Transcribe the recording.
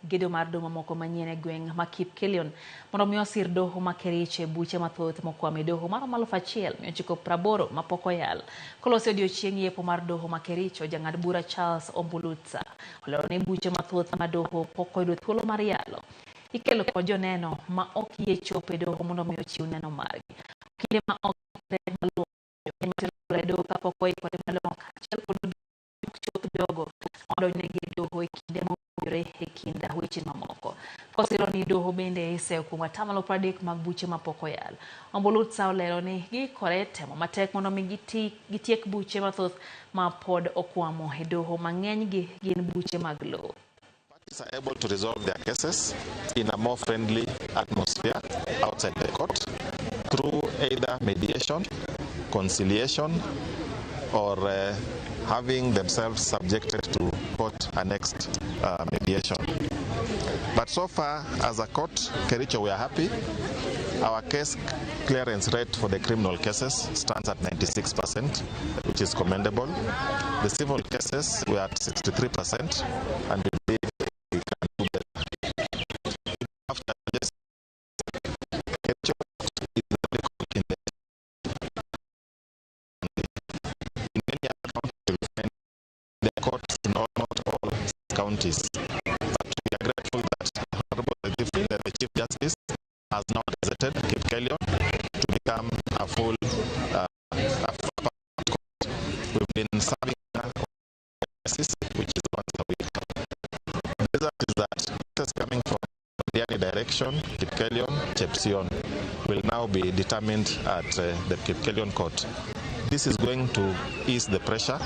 gedo mar doho mamoko manyien e gweng' ma Kipkelion mondo mi osir doho ma Kericho buche mathoth mokwame doho mar 1980 mapok oyal. Kolose odiochieng' yepo mar doho ma Kericho, jang'ad bura Charles Ombulutsa olero ni buche mathoth ma doho pok oyudo thuolo mar yalo ikelo kod joneno ma ok yie chopo e doho mondo mi ochiw neno margi. Kinde ma ok maluwo doho kapok oikore malong'o kaachiel kod chop dogo odonjnegi doho e kinde mowinjore e kind weche mamoko. Kosiro ni doho bende iseyo kuom 30 mag buche mapok oyal. Ombulutsa olero ni giikore temo matek mondo mi gitiek buche mathoth ma pod okwamo e doho mang'enygi gin buche mag lowo. Parties are able to resolve their cases in a more friendly atmosphere outside the court through either mediation, conciliation, or having themselves subjected to court-annexed mediation. But so far, as a court, Kericho, we are happy. Our case clearance rate for the criminal cases stands at 96%, which is commendable. The civil cases, we are at 63%, and we believe we can do better. After this, Kericho is the only court in many other counties, you will find the courts in almost all counties. But we are grateful that the Chief Justice has now gazetted Kipkelion to become a full court. We've been serving cases, which is once a week. The result is that cases coming from the any direction, Kipkelion, Chepsion, will now be determined at the Kipkelion court. This is going to ease the pressure